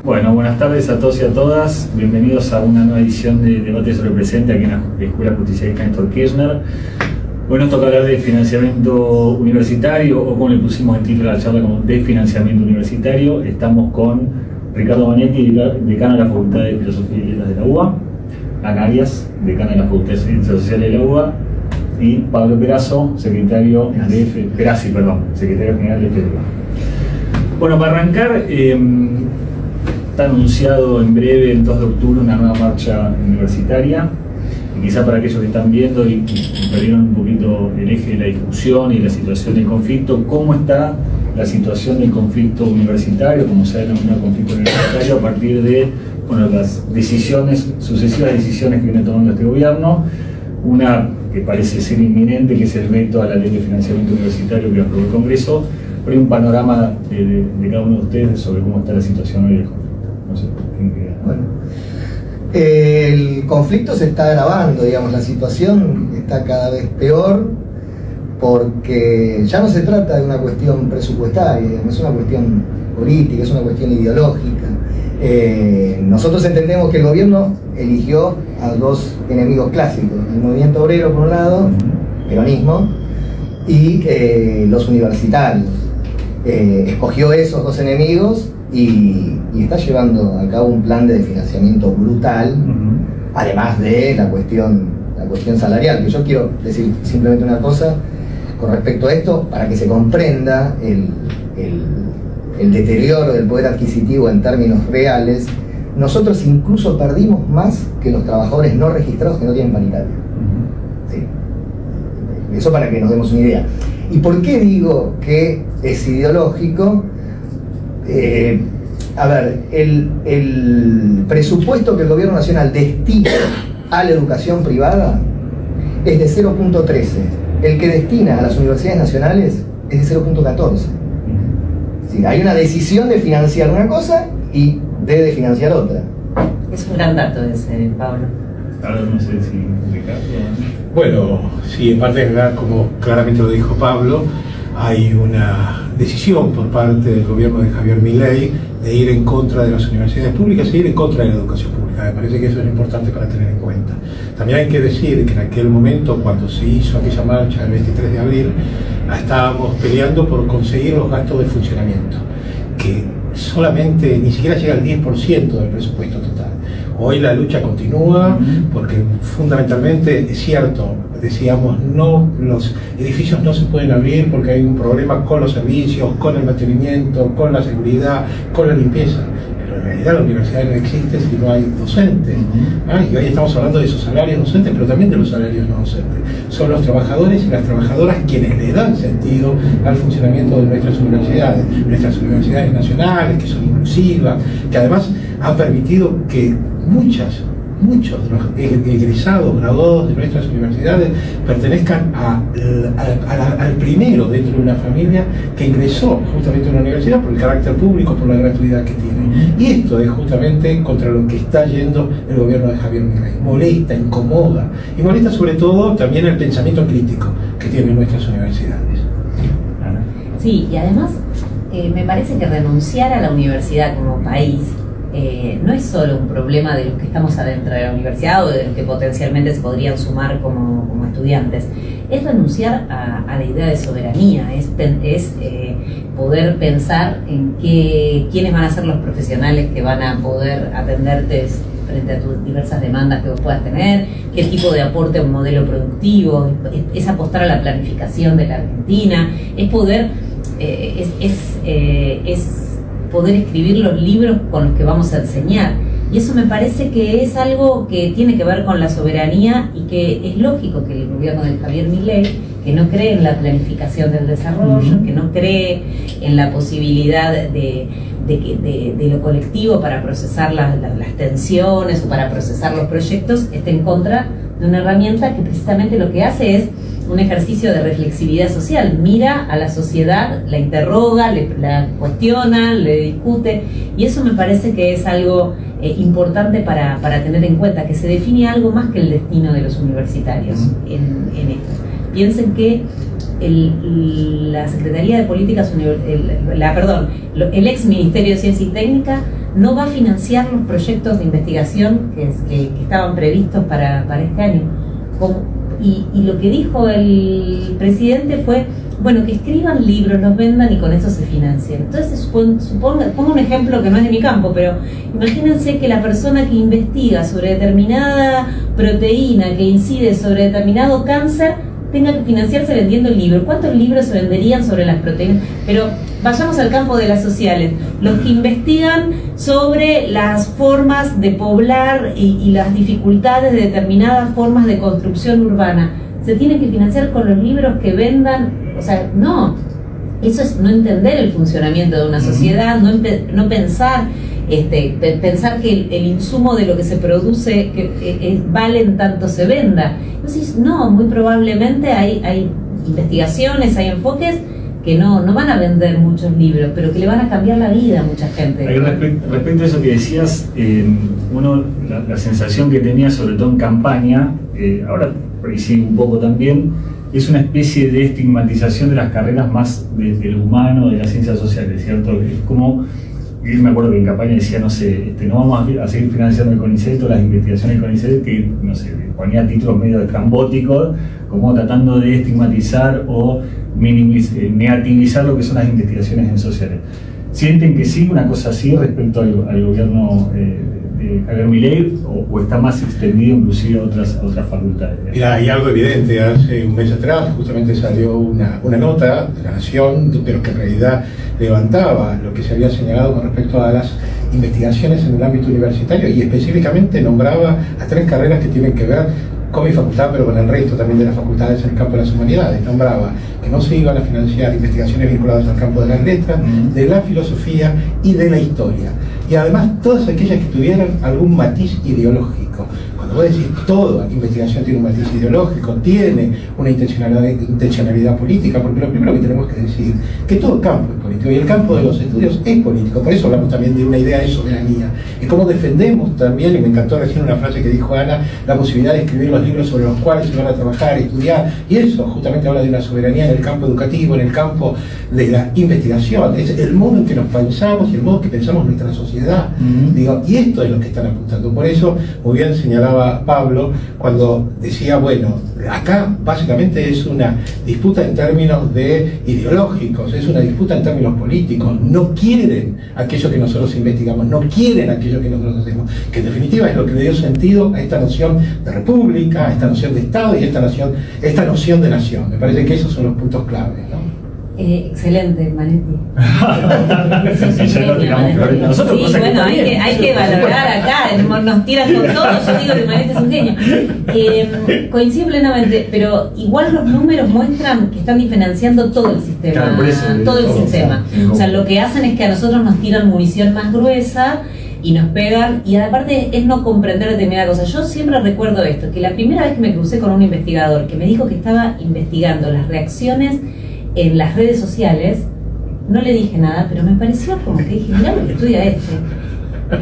Bueno, buenas tardes a todos y a todas. Bienvenidos a una nueva edición de Debate sobre el Presente aquí en la Escuela Justicialista Néstor Kirchner. Hoy nos toca hablar de financiamiento universitario, o como le pusimos el título a la charla, como de financiamiento universitario. Estamos con Ricardo Manetti, decano de la Facultad de Filosofía y Letras de la UBA, Ana Arias, decana de la Facultad de Ciencias Sociales de la UBA, y Pablo Perazo, secretario general de FEDUBA. Bueno, para arrancar, está anunciado en breve, el 2 de octubre, una nueva marcha universitaria. Y quizá para aquellos que están viendo y perdieron un poquito el eje de la discusión y la situación del conflicto, ¿cómo está la situación del conflicto universitario, como se ha denominado conflicto universitario, a partir de las sucesivas decisiones que viene tomando este gobierno? Una que parece ser inminente, que es el veto a la ley de financiamiento universitario que aprobó el Congreso. Pero hay un panorama de cada uno de ustedes sobre cómo está la situación hoy del conflicto. No sé, ¿quién queda? Bueno, el conflicto se está agravando, digamos, la situación está cada vez peor, porque ya no se trata de una cuestión presupuestaria, no es una cuestión política, es una cuestión ideológica. Nosotros entendemos que el gobierno eligió a dos enemigos clásicos: el movimiento obrero por un lado, peronismo, y los universitarios. Escogió esos dos enemigos y está llevando a cabo un plan de financiamiento brutal, además de la cuestión salarial. Que yo quiero decir simplemente una cosa con respecto a esto, para que se comprenda el deterioro del poder adquisitivo en términos reales. Nosotros incluso perdimos más que los trabajadores no registrados que no tienen paritaria. ¿Sí? Eso para que nos demos una idea. ¿Y por qué digo que es ideológico? El presupuesto que el gobierno nacional destina a la educación privada es de 0.13. El que destina a las universidades nacionales es de 0.14. ¿Sí? Hay una decisión de financiar una cosa y de financiar otra. Es un gran dato ese, Pablo. Ahora no sé si Ricardo. Bueno, sí, en parte, como claramente lo dijo Pablo, hay una decisión por parte del gobierno de Javier Milei de ir en contra de las universidades públicas e ir en contra de la educación pública. Me parece que eso es importante para tener en cuenta. También hay que decir que en aquel momento, cuando se hizo aquella marcha el 23 de abril, estábamos peleando por conseguir los gastos de funcionamiento, que solamente ni siquiera llega al 10% del presupuesto total. Hoy la lucha continúa porque fundamentalmente es cierto, decíamos, no, los edificios no se pueden abrir porque hay un problema con los servicios, con el mantenimiento, con la seguridad, con la limpieza. Pero en realidad la universidad no existe si no hay docentes. Y hoy estamos hablando de esos salarios docentes, pero también de los salarios no docentes. Son los trabajadores y las trabajadoras quienes le dan sentido al funcionamiento de nuestras universidades nacionales, que son inclusivas, que además han permitido que muchos de los egresados, graduados de nuestras universidades pertenezcan al primero dentro de una familia que ingresó justamente a una universidad por el carácter público, por la gratuidad que tiene. Y esto es justamente contra lo que está yendo el gobierno de Javier Milei. Molesta, incomoda, y molesta sobre todo también el pensamiento crítico que tienen nuestras universidades. Sí, y además me parece que renunciar a la universidad como país no es solo un problema de los que estamos adentro de la universidad o de los que potencialmente se podrían sumar como estudiantes. Es renunciar a la idea de soberanía, es poder pensar en quiénes van a ser los profesionales que van a poder atenderte frente a tus diversas demandas que vos puedas tener, qué tipo de aporte a un modelo productivo, es apostar a la planificación de la Argentina, es poder poder escribir los libros con los que vamos a enseñar. Y eso me parece que es algo que tiene que ver con la soberanía y que es lógico que el gobierno de Javier Milei, que no cree en la planificación del desarrollo, que no cree en la posibilidad de lo colectivo para procesar las tensiones o para procesar los proyectos, esté en contra de una herramienta que precisamente lo que hace es un ejercicio de reflexividad social. Mira a la sociedad, la interroga, la cuestiona, le discute, y eso me parece que es algo importante para tener en cuenta, que se define algo más que el destino de los universitarios en esto. Piensen que la Secretaría de Políticas el ex Ministerio de Ciencia y Técnica no va a financiar los proyectos de investigación que estaban previstos para este año. Y lo que dijo el presidente fue, bueno, que escriban libros, los vendan y con eso se financien. Entonces, pongo un ejemplo que no es de mi campo, pero imagínense que la persona que investiga sobre determinada proteína que incide sobre determinado cáncer tenga que financiarse vendiendo el libro. ¿Cuántos libros se venderían sobre las proteínas? Pero vayamos al campo de las sociales. Los que investigan sobre las formas de poblar y las dificultades de determinadas formas de construcción urbana, ¿se tienen que financiar con los libros que vendan? O sea, no. Eso es no entender el funcionamiento de una sociedad, no pensar... pensar que el insumo de lo que se produce vale en tanto se venda. Entonces, no, muy probablemente hay investigaciones, hay enfoques que no van a vender muchos libros, pero que le van a cambiar la vida a mucha gente. Respecto a eso que decías, la sensación que tenía, sobre todo en campaña, ahora por ahí sí un poco también, es una especie de estigmatización de las carreras más de lo humano, de las ciencias sociales, ¿cierto? Es como... Yo me acuerdo que en campaña decía, no sé, no vamos a seguir financiando el CONICET o las investigaciones del CONICET, que, no sé, ponía títulos medio estrambóticos, como tratando de estigmatizar o negativizar lo que son las investigaciones en sociales. ¿Sienten que sí, una cosa así respecto al gobierno de Javier Milei, o está más extendido inclusive a otras facultades? Mira, hay algo evidente. Hace un mes atrás justamente salió una nota de La Nación, pero que en realidad levantaba lo que se había señalado con respecto a las investigaciones en el ámbito universitario, y específicamente nombraba a 3 carreras que tienen que ver con mi facultad, pero con el resto también de las facultades en el campo de las humanidades. Nombraba que no se iban a financiar investigaciones vinculadas al campo de las letras, de la filosofía y de la historia. Y además todas aquellas que tuvieran algún matiz ideológico. Cuando vos decís toda investigación tiene un matiz ideológico, tiene una intencionalidad política, porque lo primero que tenemos que decir que todo campo es político, y el campo de los estudios es político. Por eso hablamos también de una idea de soberanía, y cómo defendemos también, y me encantó recién una frase que dijo Ana, la posibilidad de escribir los libros sobre los cuales se van a trabajar, estudiar, y eso justamente habla de una soberanía en el campo educativo, en el campo de la investigación. Es el modo en que nos pensamos y el modo en que pensamos nuestra sociedad. Digo, y esto es lo que están apuntando. Por eso, muy bien señalaba Pablo cuando decía, bueno, acá básicamente es una disputa en términos ideológicos, es una disputa en términos políticos. No quieren aquello que nosotros investigamos, no quieren aquello que nosotros hacemos, que en definitiva es lo que le dio sentido a esta noción de república, a esta noción de Estado y a esta noción de nación. Me parece que esos son los puntos claves, ¿no? Excelente, Manetti. Nosotros, sí, bueno, hay que valorar acá, nos tiran con todo. Yo digo que Manetti es un genio. Coincido plenamente, pero igual los números muestran que están diferenciando todo el sistema. Claro, por eso, todo el sistema. O sea, lo que hacen es que a nosotros nos tiran munición más gruesa y nos pegan, y aparte es no comprender determinada cosa. Yo siempre recuerdo esto, que la primera vez que me crucé con un investigador que me dijo que estaba investigando las reacciones en las redes sociales, no le dije nada, pero me pareció como que dije, mirá lo que estudia este.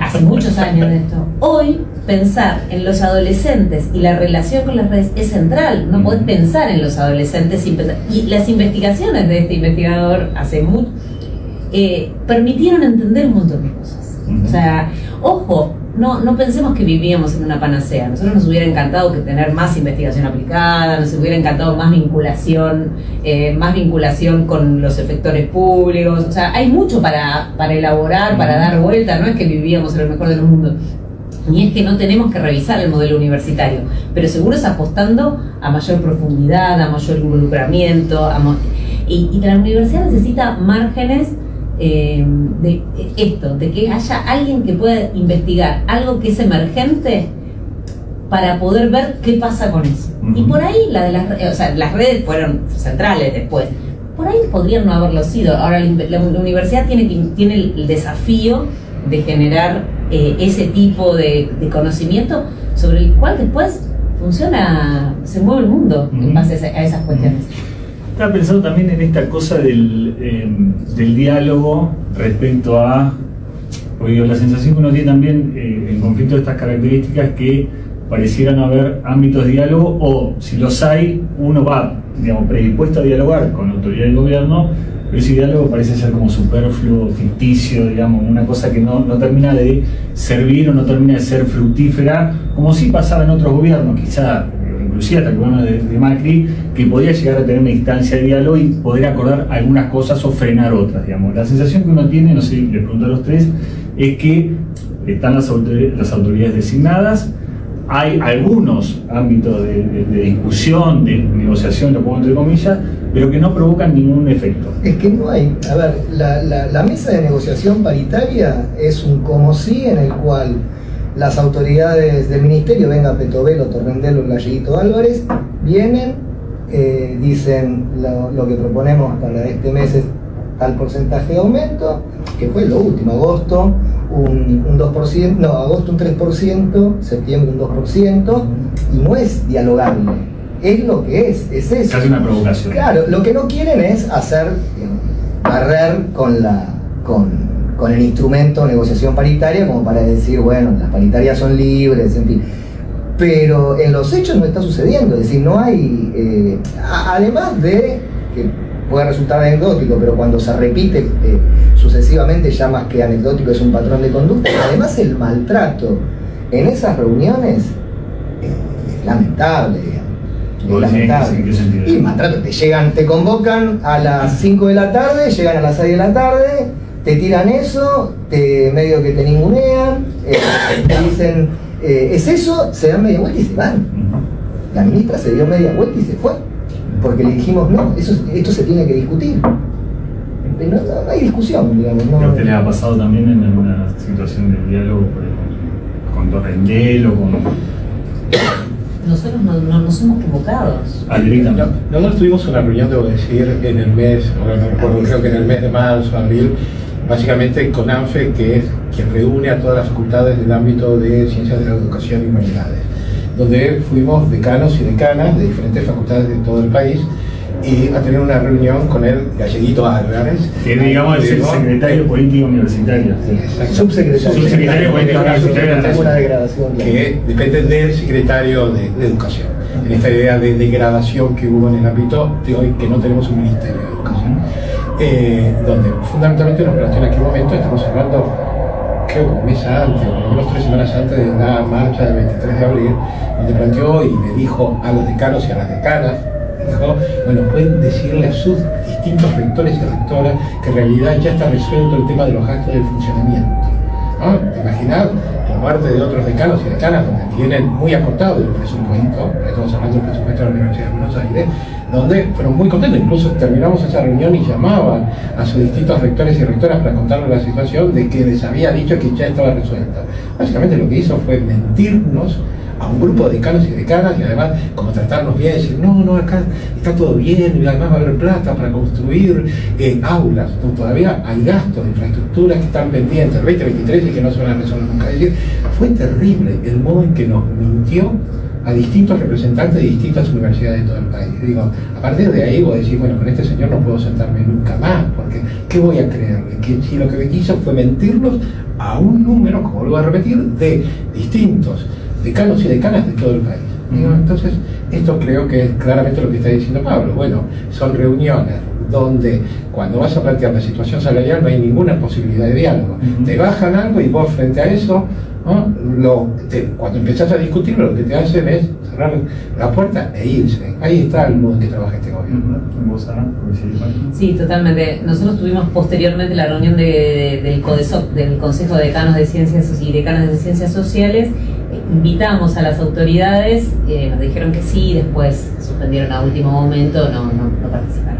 Hace muchos años de esto. Hoy, pensar en los adolescentes y la relación con las redes es central. No podés pensar en los adolescentes sin pensar. Y las investigaciones de este investigador hace mucho permitieron entender un montón de cosas. O sea, ojo, no pensemos que vivíamos en una panacea. A nosotros nos hubiera encantado que tener más investigación aplicada, nos hubiera encantado más vinculación con los efectores públicos. O sea, hay mucho para elaborar, para dar vuelta. No es que vivíamos en el mejor de los mundos, ni es que no tenemos que revisar el modelo universitario, pero seguro es apostando a mayor profundidad, a mayor involucramiento, y la universidad necesita márgenes de que haya alguien que pueda investigar algo que es emergente para poder ver qué pasa con eso. Y por ahí las redes fueron centrales después. Por ahí podrían no haberlo sido. Ahora la universidad tiene el desafío de generar ese tipo de conocimiento sobre el cual después se mueve el mundo en base a esas cuestiones. Estaba pensando también en esta cosa del diálogo respecto a, porque digo, la sensación que uno tiene también en conflicto de estas características, que pareciera no haber ámbitos de diálogo, o si los hay, uno va, digamos, predispuesto a dialogar con la autoridad del gobierno, pero ese diálogo parece ser como superfluo, ficticio, digamos, una cosa que no termina de servir o no termina de ser fructífera, como sí pasaba en otros gobiernos, quizá inclusive hasta el gobierno de Macri, que podía llegar a tener una instancia de diálogo y poder acordar algunas cosas o frenar otras, digamos. La sensación que uno tiene, no sé, les pregunto a los tres, es que están las autoridades designadas, hay algunos ámbitos de discusión, de negociación, lo pongo entre comillas, pero que no provocan ningún efecto. Es que no hay, a ver, la mesa de negociación paritaria es un como sí en el cual las autoridades del ministerio, venga Petovelo, Torrendelo, Galleguito Álvarez, vienen, dicen lo que proponemos para este mes es tal porcentaje de aumento, que fue lo último, agosto un 2%, no, agosto un 3%, septiembre un 2%, y no es dialogable, es lo que es eso. Es una provocación. Claro, lo que no quieren es hacer, barrer con el instrumento de negociación paritaria como para decir, bueno, las paritarias son libres, en fin. Pero en los hechos no está sucediendo, es decir, no hay, además de que puede resultar anecdótico, pero cuando se repite sucesivamente, ya más que anecdótico, es un patrón de conducta. Además, el maltrato en esas reuniones es lamentable, digamos. Es lamentable. ¿En qué sentido? Y maltrato, te convocan a las 5 de la tarde, llegan a las 6 de la tarde, te tiran eso, medio que te ningunean, te dicen, ¿es eso? Se dan media vuelta y se van. La ministra se dio media vuelta y se fue, porque le dijimos, no, esto se tiene que discutir. No hay discusión, digamos. No. ¿A usted le ha pasado también en una situación de diálogo con Torrendel o con...? Nosotros no somos convocados. Nosotros tuvimos una reunión, debo decir, en el mes, ahora no recuerdo, creo que en el mes de marzo, abril, básicamente con ANFE, que es quien reúne a todas las facultades del ámbito de Ciencias de la Educación y Humanidades, donde fuimos decanos y decanas de diferentes facultades de todo el país y a tener una reunión con el Galleguito Álvarez, que digamos es el secretario político universitario. Subsecretario político universitario. Una degradación. Que depende del secretario de Educación. En esta idea de degradación que hubo en el ámbito de hoy, que no tenemos un ministerio de Educación. Donde fundamentalmente nos planteó en aquel momento, estamos hablando, creo que un mes antes, o por lo menos 3 semanas antes de la marcha del 23 de abril, donde planteó y me dijo a los decanos y a las decanas, dijo, bueno, pueden decirle a sus distintos rectores y rectoras que en realidad ya está resuelto el tema de los gastos del funcionamiento, ¿no? Imaginar por parte de otros decanos y decanas donde tienen muy acotado el presupuesto, estamos hablando del presupuesto de la Universidad de Buenos Aires, donde fueron muy contentos, incluso terminamos esa reunión y llamaban a sus distintos rectores y rectoras para contarles la situación de que les había dicho que ya estaba resuelta. Básicamente lo que hizo fue mentirnos a un grupo de decanos y decanas y además como tratarnos bien, decir no, acá está todo bien y además va a haber plata para construir aulas, no, todavía hay gastos de infraestructuras que están pendientes el 2023 y que no se van a resolver nunca. Es decir, fue terrible el modo en que nos mintió a distintos representantes de distintas universidades de todo el país. Digo, a partir de ahí vos decís, bueno, con este señor no puedo sentarme nunca más, porque ¿qué voy a creerle? Que si lo que hizo fue mentirnos a un número, como lo voy a repetir, de distintos decanos y decanas de todo el país. Entonces, esto creo que es claramente lo que está diciendo Pablo. Bueno, son reuniones donde cuando vas a plantear la situación salarial no hay ninguna posibilidad de diálogo. Te bajan algo y vos frente a eso, ¿no? Cuando empezás a discutirlo, lo que te hacen es cerrar la puerta e irse. Ahí está el modo en que trabaja este gobierno. Sí, totalmente. Nosotros tuvimos posteriormente la reunión del CODESOC, del Consejo de Decanos de Ciencias y Decanas de Ciencias Sociales. Invitamos a las autoridades, nos dijeron que sí, después suspendieron a último momento, no participaron.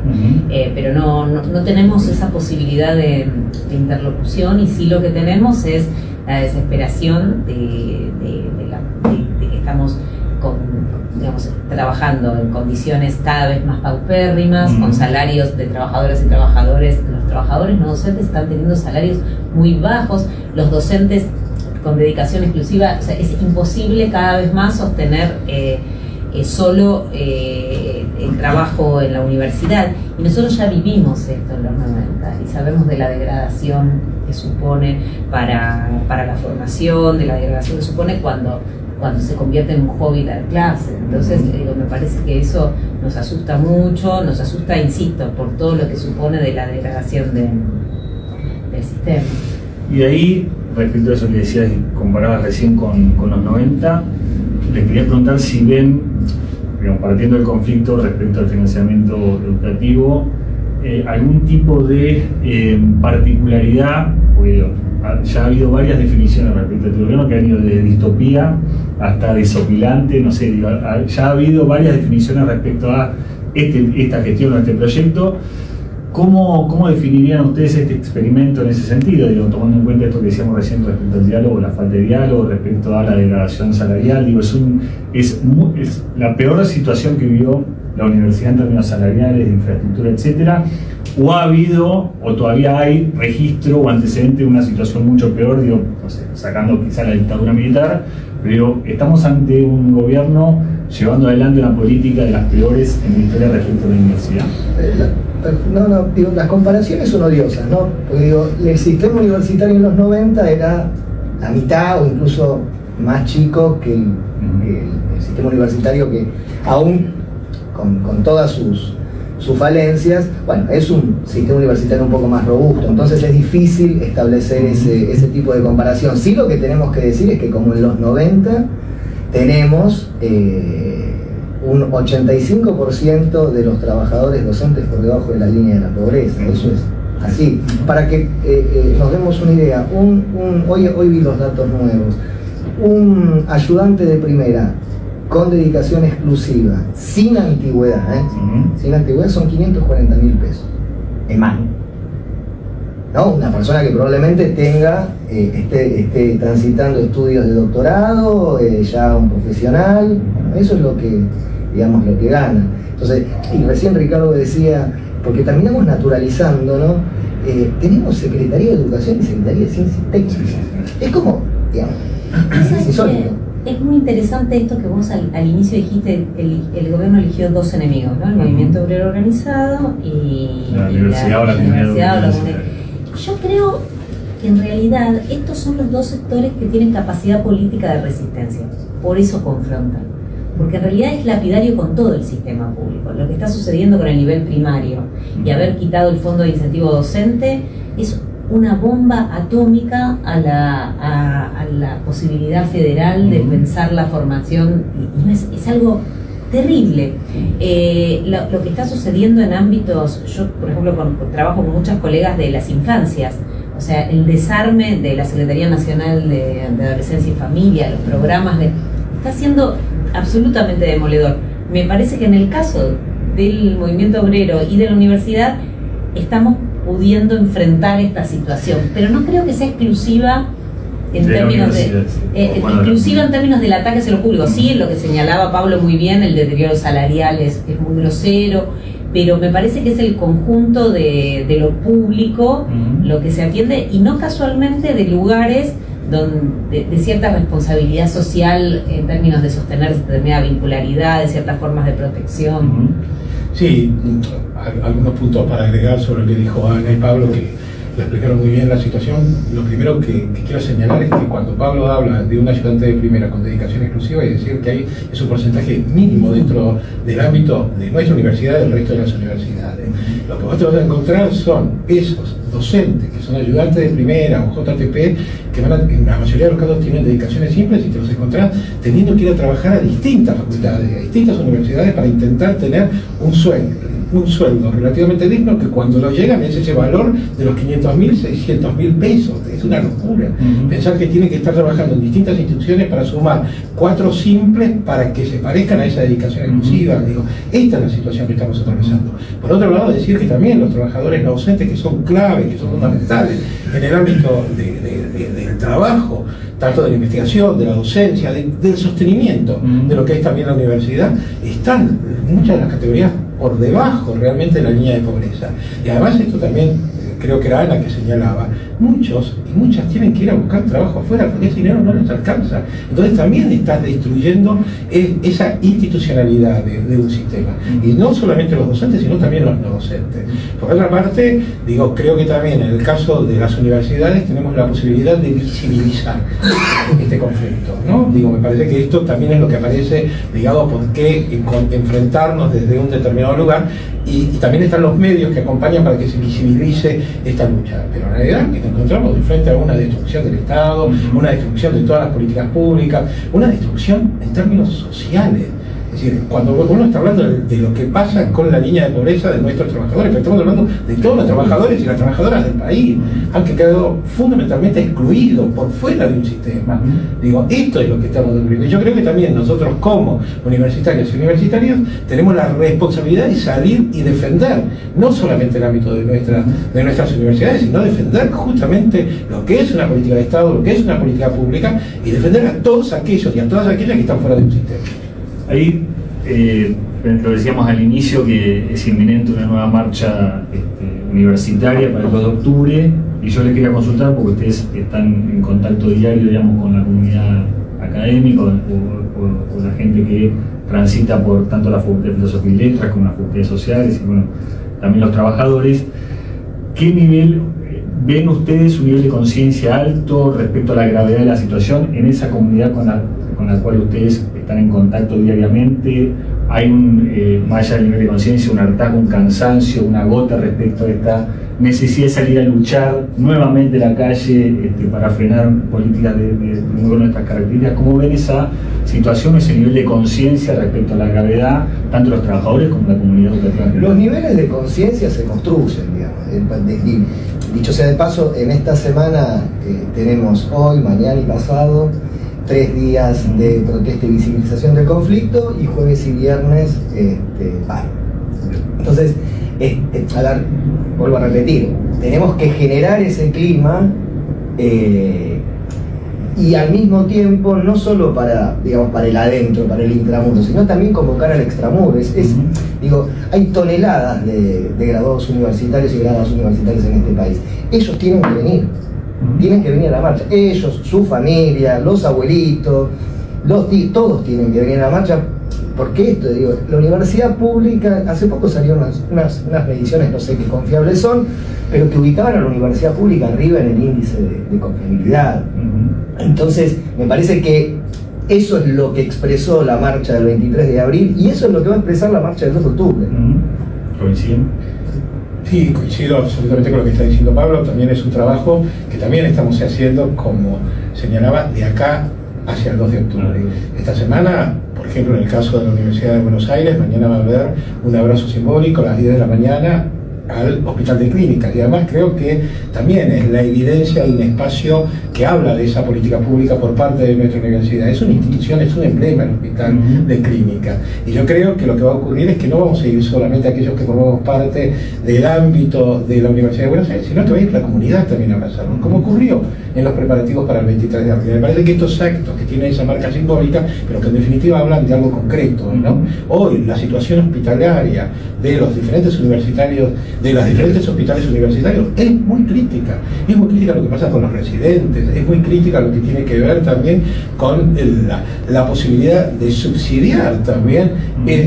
Pero no tenemos esa posibilidad de interlocución y sí lo que tenemos es la desesperación de que estamos trabajando en condiciones cada vez más paupérrimas, con salarios de trabajadoras y trabajadores. Los trabajadores no docentes están teniendo salarios muy bajos, los docentes con dedicación exclusiva, o sea, es imposible cada vez más sostener solo el trabajo en la universidad. Y nosotros ya vivimos esto en los 90 y sabemos de la degradación que supone para la formación, de la degradación que supone cuando cuando se convierte en un hobby dar clases. Entonces, me parece que eso nos asusta mucho, nos asusta, insisto, por todo lo que supone de la degradación del sistema. Y de ahí, respecto a eso que decías y comparabas recién con los 90, les quería preguntar si ven, digamos, partiendo del conflicto respecto al financiamiento educativo, algún tipo de particularidad, porque ya ha habido varias definiciones respecto a este gobierno que han ido desde distopía hasta desopilante, no sé, ya ha habido varias definiciones respecto a esta gestión o este proyecto. ¿Cómo definirían ustedes este experimento en ese sentido? Digo, tomando en cuenta esto que decíamos recién respecto al diálogo, la falta de diálogo, respecto a la degradación salarial. Digo, es la peor situación que vivió la universidad en términos salariales, de infraestructura, etcétera. ¿O ha habido, o todavía hay registro o antecedente de una situación mucho peor, digo, no sé, sacando quizá la dictadura militar, pero estamos ante un gobierno llevando adelante una política de las peores en la historia respecto a la universidad? Digo, las comparaciones son odiosas, ¿no? Porque digo, el sistema universitario en los 90 era la mitad o incluso más chico que el sistema universitario, que aún con todas sus falencias, bueno, es un sistema universitario un poco más robusto, entonces es difícil establecer ese tipo de comparación. Sí, lo que tenemos que decir es que como en los 90 tenemos un 85% de los trabajadores docentes por debajo de la línea de la pobreza. Eso es así. Para que nos demos una idea, hoy vi los datos nuevos. Un ayudante de primera con dedicación exclusiva, sin antigüedad, sin antigüedad, son 540.000 pesos en mano, ¿no? Una persona que probablemente tenga, esté transitando estudios de doctorado, ya un profesional, bueno, eso es lo que, digamos, lo que gana. Entonces, y recién Ricardo decía, porque terminamos naturalizando, ¿no? Tenemos Secretaría de Educación y Secretaría de Ciencia y Técnica. Es como, digamos, es insólito. Es muy interesante esto que vos al inicio dijiste, el gobierno eligió dos enemigos, ¿no? El movimiento obrero organizado y la universidad o la comunidad. Yo creo que en realidad estos son los dos sectores que tienen capacidad política de resistencia, por eso confrontan, porque en realidad es lapidario con todo el sistema público. Lo que está sucediendo con el nivel primario y haber quitado el fondo de incentivo docente es una bomba atómica a la posibilidad federal de pensar la formación, y es algo terrible. Lo que está sucediendo en ámbitos, yo por ejemplo trabajo con muchas colegas de las infancias, o sea, el desarme de la Secretaría Nacional de Adolescencia y Familia, los programas está siendo absolutamente demoledor. Me parece que en el caso del movimiento obrero y de la universidad estamos pudiendo enfrentar esta situación, pero no creo que sea exclusiva en términos en términos del ataque hacia lo público. Sí, lo que señalaba Pablo muy bien, el deterioro salarial es muy grosero, pero me parece que es el conjunto de lo público lo que se atiende, y no casualmente de lugares de cierta responsabilidad social en términos de sostener determinada vincularidad, de ciertas formas de protección. Sí, algunos puntos para agregar sobre lo que dijo Ana y Pablo, que lo explicaron muy bien la situación. Lo primero que quiero señalar es que cuando Pablo habla de un ayudante de primera con dedicación exclusiva, es decir, que es un porcentaje mínimo dentro del ámbito de nuestra universidad y del resto de las universidades. Lo que vos te vas a encontrar son esos docentes que son ayudantes de primera o JTP, que en la mayoría de los casos tienen dedicaciones simples, y te los encontrás teniendo que ir a trabajar a distintas facultades, a distintas universidades, para intentar tener un sueldo relativamente digno, que cuando lo llegan es ese valor de los 500.000, 600.000 pesos. Es una locura pensar que tienen que estar trabajando en distintas instituciones para sumar 4 simples para que se parezcan a esa dedicación exclusiva. Digo, esta es la situación que estamos atravesando. Por otro lado, decir que también los trabajadores no docentes, que son claves, que son fundamentales en el ámbito del trabajo, tanto de la investigación, de la docencia, del sostenimiento de lo que es también la universidad, están muchas de las categorías por debajo realmente de la línea de pobreza. Y además esto también, creo que era Ana que señalaba, muchos y muchas tienen que ir a buscar trabajo afuera porque ese dinero no les alcanza. Entonces también estás destruyendo esa institucionalidad de un sistema. Y no solamente los docentes, sino también los no docentes. Por otra parte, digo, creo que también en el caso de las universidades tenemos la posibilidad de visibilizar este conflicto, ¿no? Digo, me parece que esto también es lo que aparece, digamos, por qué enfrentarnos desde un determinado lugar, y también están los medios que acompañan para que se visibilice esta lucha. Pero en realidad nos encontramos de frente a una destrucción del Estado, una destrucción de todas las políticas públicas, una destrucción en términos sociales. Es decir, cuando uno está hablando de lo que pasa con la línea de pobreza de nuestros trabajadores, pero estamos hablando de todos los trabajadores y las trabajadoras del país, han quedado fundamentalmente excluidos por fuera de un sistema. Digo, esto es lo que estamos descubriendo. Y yo creo que también nosotros como universitarios y universitarios tenemos la responsabilidad de salir y defender, no solamente el ámbito de nuestras universidades, sino defender justamente lo que es una política de Estado, lo que es una política pública, y defender a todos aquellos y a todas aquellas que están fuera de un sistema. Ahí lo decíamos al inicio que es inminente una nueva marcha universitaria para el 2 de octubre, y yo les quería consultar porque ustedes están en contacto diario, digamos, con la comunidad académica o la gente que transita por tanto la Facultad de Filosofía y Letras como las facultades sociales y bueno, también los trabajadores. ¿Qué nivel ven ustedes, un nivel de conciencia alto respecto a la gravedad de la situación en esa comunidad con la cual ustedes están en contacto diariamente? ¿Hay más allá del nivel de conciencia, un hartazgo, un cansancio, una gota respecto a esta necesidad de salir a luchar nuevamente a la calle para frenar políticas de nuestras características? ¿Cómo ven esa situación, ese nivel de conciencia respecto a la gravedad, tanto los trabajadores como la comunidad educativa? Los niveles de conciencia se construyen, digamos. Dicho sea de paso, en esta semana tenemos hoy, mañana y pasado 3 días de protesta y visibilización del conflicto, y jueves y viernes paro. Entonces, vuelvo a repetir, tenemos que generar ese clima y al mismo tiempo, no solo para el adentro, para el intramundo, sino también convocar al extramundo. Hay toneladas de graduados universitarios y graduadas universitarias en este país. Ellos tienen que venir a la marcha. Ellos, su familia, los abuelitos, los tíos, todos tienen que venir a la marcha. Porque la universidad pública, hace poco salieron unas mediciones, no sé qué confiables son, pero que ubicaban a la universidad pública arriba en el índice de confiabilidad. Entonces, me parece que eso es lo que expresó la marcha del 23 de abril, y eso es lo que va a expresar la marcha del 2 de octubre. ¿Coinciden? Sí, coincido absolutamente con lo que está diciendo Pablo. También es un trabajo que también estamos haciendo, como señalaba, de acá hacia el 2 de octubre. Esta semana, por ejemplo, en el caso de la Universidad de Buenos Aires, mañana va a haber un abrazo simbólico a las 10 de la mañana al Hospital de Clínicas, y además creo que también es la evidencia de un espacio que habla de esa política pública por parte de nuestra universidad. Es una institución, es un emblema el Hospital de Clínicas, y yo creo que lo que va a ocurrir es que no vamos a ir solamente aquellos que formamos parte del ámbito de la Universidad de Buenos Aires, sino que va a ir la comunidad también a abrazarnos, como ocurrió en los preparativos para el 23 de abril. Me parece que estos actos que tienen esa marca simbólica, pero que en definitiva hablan de algo concreto, ¿no? Hoy la situación hospitalaria de los diferentes universitarios, de los diferentes hospitales universitarios, es muy crítica. Es muy crítica lo que pasa con los residentes, es muy crítica lo que tiene que ver también con la posibilidad de subsidiar también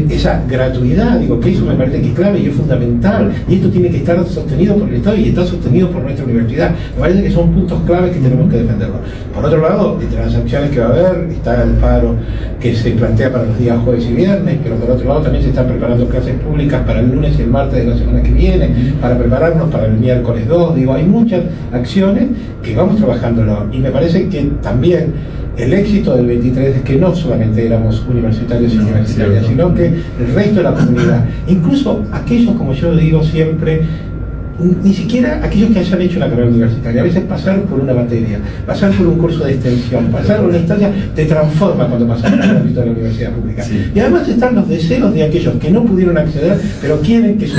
esa gratuidad. Que eso me parece que es clave y es fundamental, y esto tiene que estar sostenido por el Estado y está sostenido por nuestra universidad. Me parece que son puntos claves que tenemos que defenderlo. Por otro lado, entre las acciones que va a haber está el paro que se plantea para los días jueves y viernes, pero por otro lado también se están preparando clases públicas para el lunes y el martes de la semana que viene, para prepararnos para el miércoles 2. Hay muchas acciones que vamos trabajándolo, y me parece que también el éxito del 23 es que no solamente éramos universitarios y universitarias, sino que el resto de la comunidad, incluso aquellos, como yo digo siempre, ni siquiera aquellos que hayan hecho una carrera universitaria, a veces pasar por una materia, pasar por un curso de extensión, pasar por una instancia, te transforma cuando pasas por el ámbito de la universidad pública. Y además están los deseos de aquellos que no pudieron acceder, pero quieren que sus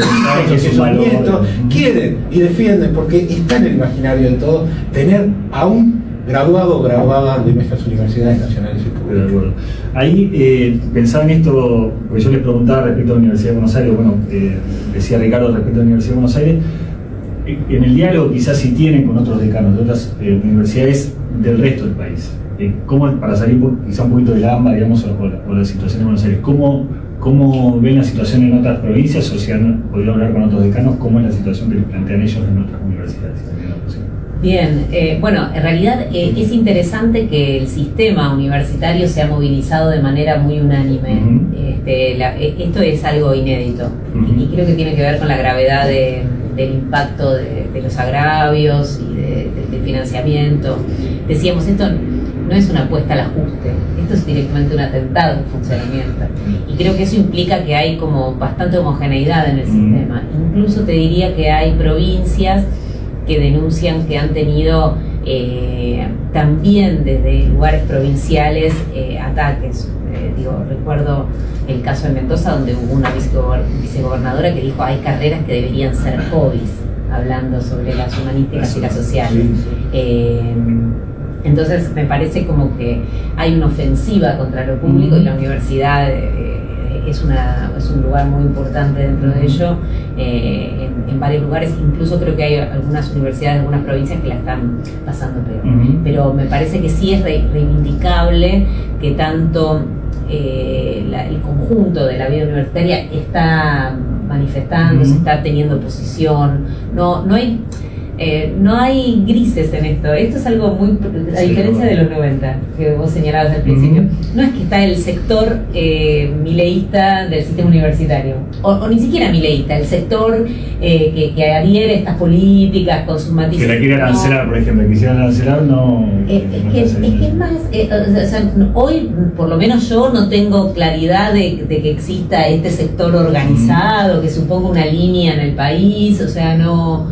nietos, quieren y defienden, porque está en el imaginario de todos tener a un graduado o graduada de nuestras universidades nacionales y públicas. Ahí pensaba en esto, porque yo les preguntaba respecto a la Universidad de Buenos Aires, decía Ricardo respecto a la Universidad de Buenos Aires, en el diálogo quizás si tienen con otros decanos de otras universidades del resto del país. ¿Cómo, para salir quizá un poquito del AMBA, digamos, o la situación de Buenos Aires, ¿cómo ven la situación en otras provincias, o si han podido hablar con otros decanos, cómo es la situación que plantean ellos en otras universidades? Bien, bueno, en realidad es interesante que el sistema universitario se ha movilizado de manera muy unánime. Esto es algo inédito y creo que tiene que ver con la gravedad del impacto de los agravios y del financiamiento. Decíamos, esto no es una apuesta al ajuste, esto es directamente un atentado en funcionamiento. Y creo que eso implica que hay como bastante homogeneidad en el sistema. Incluso te diría que hay provincias que denuncian que han tenido también desde lugares provinciales ataques. Recuerdo el caso de Mendoza, donde hubo una vicegobernadora que dijo hay carreras que deberían ser hobbies, hablando sobre las humanísticas y las sociales. Entonces me parece como que hay una ofensiva contra lo público y la universidad es un lugar muy importante dentro de ello, en varios lugares. Incluso creo que hay algunas universidades, algunas provincias que la están pasando peor. Pero me parece que sí es reivindicable que tanto el conjunto de la vida universitaria está manifestándose, está teniendo posición. No hay grises en esto. Esto es algo muy, a diferencia de los 90 que vos señalabas al principio. No es que está el sector mileísta del sistema universitario, o ni siquiera mileísta, el sector que adhiere a estas políticas con sus matices. Que la quieren arancelar, por ejemplo, quisieran arancelar, no. Es más, hoy por lo menos yo no tengo claridad de que exista este sector organizado, que suponga una línea en el país, o sea, no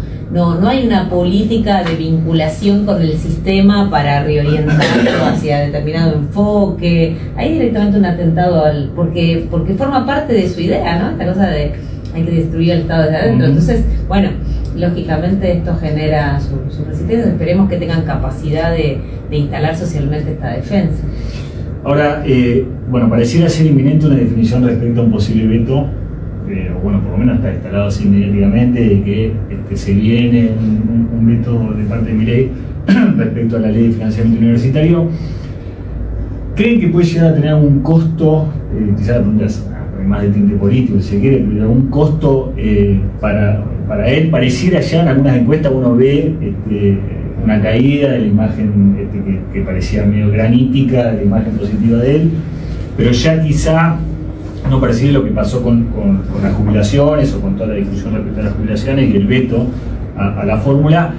hay una política de vinculación con el sistema para reorientarlo hacia determinado enfoque. Hay directamente un atentado porque forma parte de su idea, ¿no? Esta cosa de hay que destruir el Estado desde adentro. Entonces, bueno, lógicamente esto genera su resistencia. Esperemos que tengan capacidad de instalar socialmente esta defensa. Ahora, bueno, pareciera ser inminente una definición respecto a un posible veto. Bueno, por lo menos está instalado así mediáticamente, de que se viene un veto de parte de Milei respecto a la ley de financiamiento universitario. ¿Creen que puede llegar a tener algún costo, quizás la pregunta es más de tinte político si se quiere, pero algún costo para él? Pareciera ya en algunas encuestas uno ve una caída de la imagen que parecía medio granítica, de la imagen positiva de él, pero ya quizá no percibe lo que pasó con las jubilaciones o con toda la discusión respecto a las jubilaciones y el veto a la fórmula,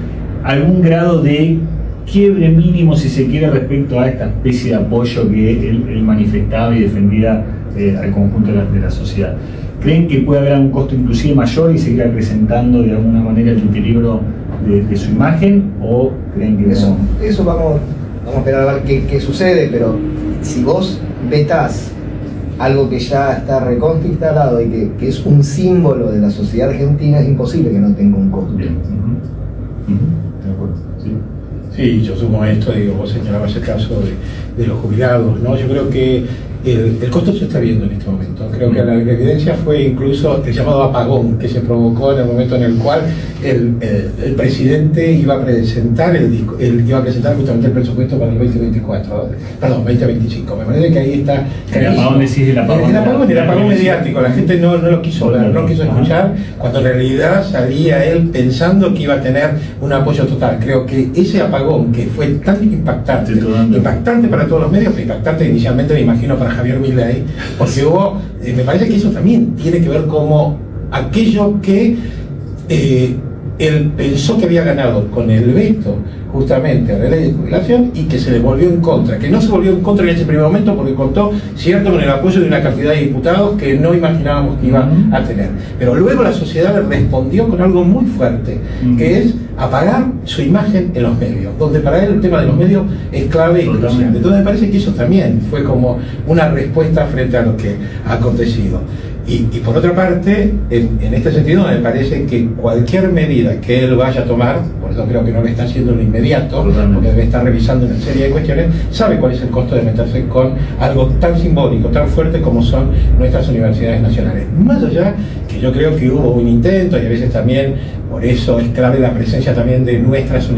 algún grado de quiebre mínimo, si se quiere, respecto a esta especie de apoyo que él manifestaba y defendía al conjunto de la sociedad. ¿Creen que puede haber un costo inclusive mayor y seguir acrecentando de alguna manera el deterioro de su imagen, o creen que eso vamos a esperar a ver qué sucede, pero si vos vetás algo que ya está recontra instalado y que es un símbolo de la sociedad argentina, es imposible que no tenga un costo. Bien. De acuerdo. Sí, yo sumo a esto, vos señalabas el caso de los jubilados, ¿no? Yo creo que el costo se está viendo en este momento. Creo que la evidencia fue incluso el llamado apagón que se provocó en el momento en el cual el presidente iba a presentar justamente el presupuesto para el 2025. Me parece que ahí está. ¿El apagón decís el apagón? El apagón mediático. La gente no lo quiso ver, no quiso escuchar, cuando en realidad salía él pensando que iba a tener un apoyo total. Creo que ese apagón, que fue tan impactante para todos los medios, impactante inicialmente, me imagino, para Javier Milei, porque me parece que eso también tiene que ver como aquello que él pensó que había ganado con el veto justamente a la ley de jubilación y que se le volvió en contra, que no se volvió en contra en ese primer momento porque contó, cierto, con el apoyo de una cantidad de diputados que no imaginábamos que iba a tener. Pero luego la sociedad le respondió con algo muy fuerte, que es apagar su imagen en los medios, donde para él el tema de los medios es clave y crucial. Entonces me parece que eso también fue como una respuesta frente a lo que ha acontecido. Y por otra parte, en este sentido me parece que cualquier medida que él vaya a tomar, por eso creo que no lo está haciendo en lo inmediato, porque debe estar revisando una serie de cuestiones, sabe cuál es el costo de meterse con algo tan simbólico, tan fuerte como son nuestras universidades nacionales. Más allá que yo creo que hubo un intento y a veces también Por eso es clave la presencia también de las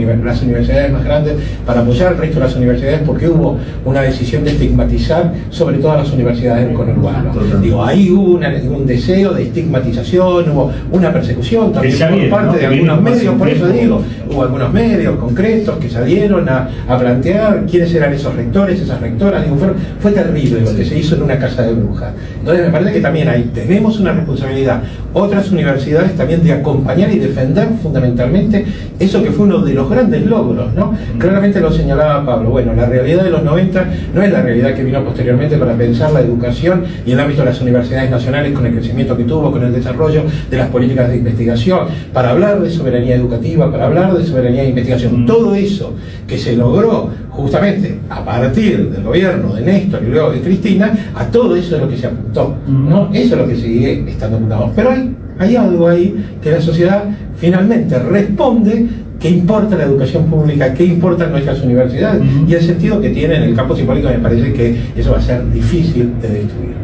universidades más grandes para apoyar al resto de las universidades, porque hubo una decisión de estigmatizar sobre todas las universidades del conurbano. Digo, ahí hubo un deseo de estigmatización, hubo una persecución también por parte de algunos medios, por eso digo, hubo algunos medios concretos que salieron a plantear quiénes eran esos rectores, esas rectoras. Digo, fue terrible lo que se hizo en una casa de brujas. Entonces me parece que también ahí tenemos una responsabilidad, otras universidades también, de acompañar y defender fundamentalmente eso que fue uno de los grandes logros, ¿no? Claramente lo señalaba Pablo. Bueno, la realidad de los 90 no es la realidad que vino posteriormente para pensar la educación y el ámbito de las universidades nacionales, con el crecimiento que tuvo, con el desarrollo de las políticas de investigación, para hablar de soberanía educativa, para hablar de soberanía de investigación. Todo eso que se logró justamente a partir del gobierno de Néstor y luego de Cristina, a todo eso es lo que se apuntó, ¿no? Eso es lo que sigue estando apuntado. Pero hay algo ahí que la sociedad finalmente responde, que importa la educación pública, que importan nuestras universidades, y el sentido que tiene en el campo simbólico. Me parece que eso va a ser difícil de destruir.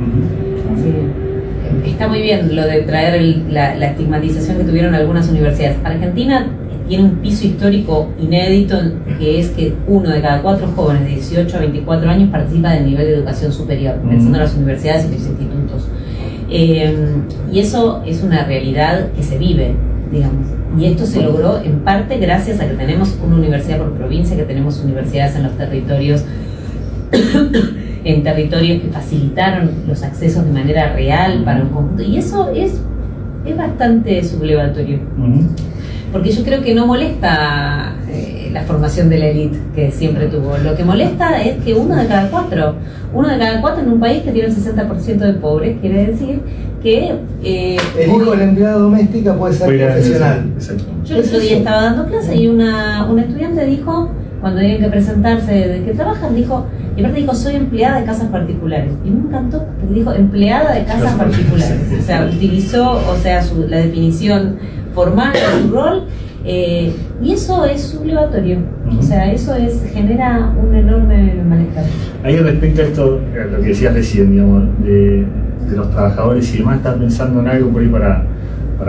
Sí. Está muy bien lo de traer la estigmatización que tuvieron algunas universidades. Argentina tiene un piso histórico inédito, que es que 1 de cada 4 jóvenes de 18 a 24 años participa del nivel de educación superior, pensando en las universidades y los institutos. Y eso es una realidad que se vive, digamos. Y esto se logró en parte gracias a que tenemos una universidad por provincia, que tenemos universidades en los territorios, en territorios que facilitaron los accesos de manera real para un conjunto. Y eso es bastante sublevatorio. Porque yo creo que no molesta la formación de la élite que siempre tuvo. Lo que molesta es que 1 de cada 4 en un país que tiene un 60% de pobres, quiere decir que el hijo de la empleada doméstica puede ser profesional. Yo el otro día estaba dando clase y una estudiante dijo, cuando tenían que presentarse de qué trabajan, dijo, y aparte dijo, soy empleada de casas particulares. Y me encantó porque dijo empleada de casas particulares. O sea, utilizó la definición formal de su rol, y eso es sublevatorio. O sea, eso genera un enorme malestar. Ahí respecto a esto, a lo que decías recién, digamos, de los trabajadores y demás, estaba pensando en algo por ahí para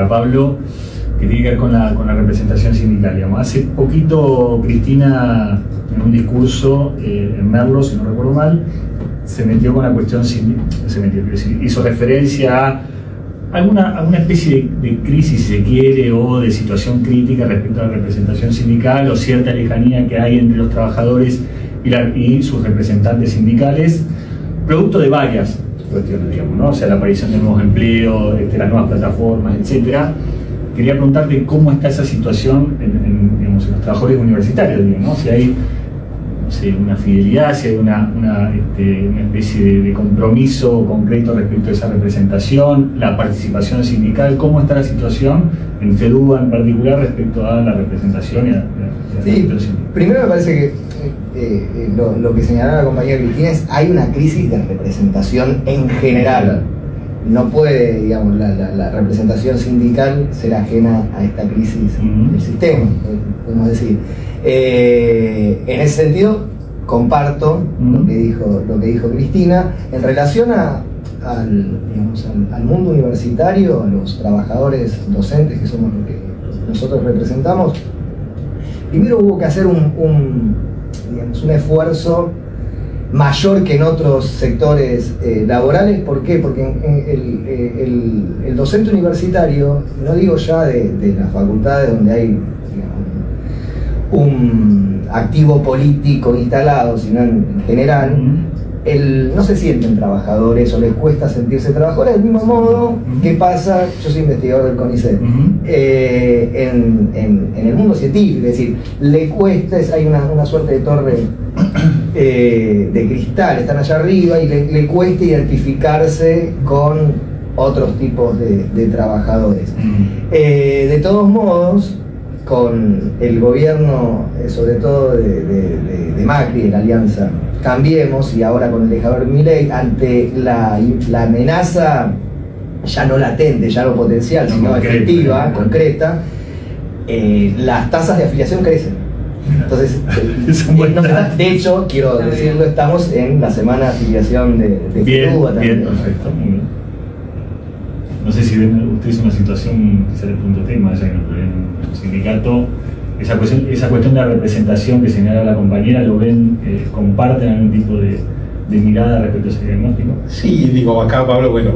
Pablo, que tiene que ver con la representación sindical. Digamos. Hace poquito Cristina, en un discurso en Merlo, si no recuerdo mal, se metió con la cuestión hizo referencia a alguna especie de crisis, si se quiere, o de situación crítica respecto a la representación sindical, o cierta lejanía que hay entre los trabajadores y sus representantes sindicales, producto de varias cuestiones, digamos, ¿no? O sea, la aparición de nuevos empleos, las nuevas plataformas, etcétera. Quería preguntarte cómo está esa situación en los trabajadores universitarios, digamos, ¿no? Si hay una fidelidad, si hay una especie de compromiso concreto respecto a esa representación, la participación sindical. ¿Cómo está la situación en FEDUBA en particular respecto a la representación y a la representación? Primero me parece que lo que señalaba la compañera Cristina es hay una crisis de representación en general. No puede, digamos, la representación sindical ser ajena a esta crisis del sistema, podemos decir. En ese sentido, comparto lo que dijo Cristina en relación al mundo universitario, a los trabajadores docentes que somos lo que nosotros representamos. Primero hubo que hacer un esfuerzo mayor que en otros sectores laborales. ¿Por qué? Porque el docente universitario, no digo ya de las facultades donde hay, digamos, un activo político instalado, sino en general, no se sienten trabajadores o les cuesta sentirse trabajadores del mismo modo que pasa, yo soy investigador del CONICET, en el mundo científico, es decir, le cuesta, hay una suerte de torre de cristal, están allá arriba y le cuesta identificarse con otros tipos de trabajadores. De todos modos, con el gobierno, sobre todo de Macri, de la Alianza Cambiemos, y ahora con el de Javier Milei, ante la amenaza ya no latente, ya no potencial, sino efectiva, concreta, las tasas de afiliación crecen. Entonces, de hecho, quiero decirlo, estamos en la semana de afiliación de FEDUBA también. Bien, perfecto. no sé si ven ustedes una situación, quizás el punto tema, ya que no en un sindicato, esa cuestión de la representación que señala la compañera, ¿lo ven, comparten algún tipo de mirada respecto a ese diagnóstico? Sí, digo, acá Pablo, bueno,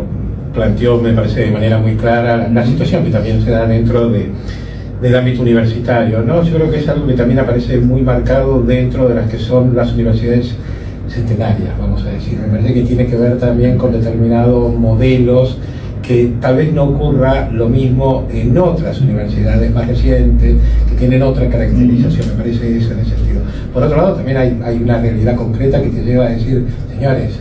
planteó, me parece de manera muy clara, la situación que también se da dentro del ámbito universitario, ¿no? Yo creo que es algo que también aparece muy marcado dentro de las que son las universidades centenarias, vamos a decir. Me parece que tiene que ver también con determinados modelos, que tal vez no ocurra lo mismo en otras universidades más recientes, que tienen otra caracterización, me parece eso en ese sentido. Por otro lado, también hay una realidad concreta que te lleva a decir, señores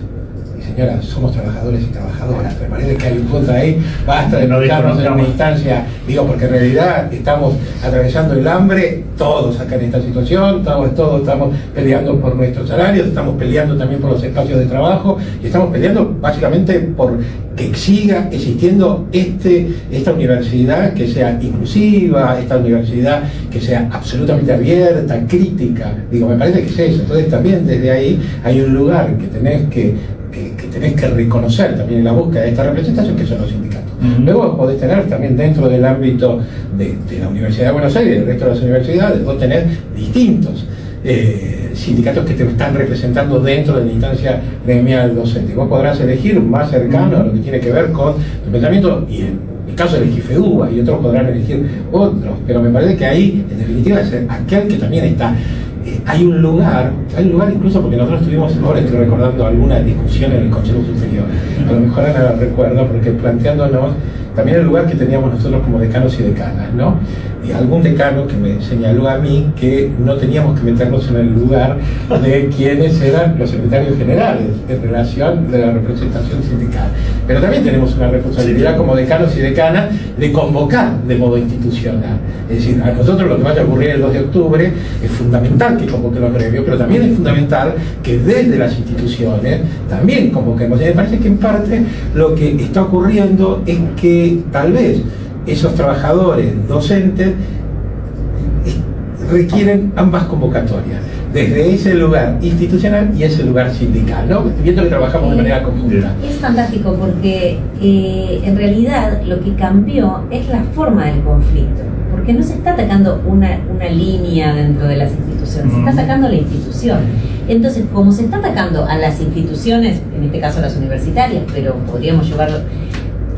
y señoras, somos trabajadores y trabajadoras, me parece que hay un punto ahí, basta de ubicarnos en una instancia, digo, porque en realidad estamos atravesando el hambre, todos acá en esta situación, todos estamos peleando por nuestros salarios, estamos peleando también por los espacios de trabajo, y estamos peleando básicamente por que siga existiendo esta universidad que sea inclusiva, esta universidad que sea absolutamente abierta, crítica. Digo, me parece que es eso. Entonces también desde ahí hay un lugar que tenés que reconocer también en la búsqueda de esta representación, que son los sindicatos. Luego podés tener también dentro del ámbito de la Universidad de Buenos Aires y del resto de las universidades, vos tenés distintos sindicatos que te están representando dentro de la instancia gremial docente. Vos podrás elegir un más cercano a lo que tiene que ver con tu pensamiento, y en el caso del GIFEUBA, y otros podrán elegir otros, pero me parece que ahí, en definitiva, es aquel que también está. Hay un lugar incluso porque nosotros tuvimos, ahora estoy recordando alguna discusión en el Consejo Superior, a lo mejor Ana la recuerda, porque planteándonos también el lugar que teníamos nosotros como decanos y decanas, ¿no? Y algún decano que me señaló a mí que no teníamos que meternos en el lugar de quienes eran los secretarios generales en relación de la representación sindical. Pero también tenemos una responsabilidad como decanos y decanas de convocar de modo institucional. Es decir, a nosotros lo que vaya a ocurrir el 2 de octubre es fundamental que convoquen los gremios, pero también es fundamental que desde las instituciones también convoquemos. Y me parece que en parte lo que está ocurriendo es que tal vez esos trabajadores docentes requieren ambas convocatorias, desde ese lugar institucional y ese lugar sindical, ¿no? Viendo que trabajamos de manera conjunta. Es fantástico porque en realidad lo que cambió es la forma del conflicto, porque no se está atacando una línea dentro de las instituciones, se está atacando la institución. Entonces, como se está atacando a las instituciones, en este caso las universitarias, pero podríamos llevarlo,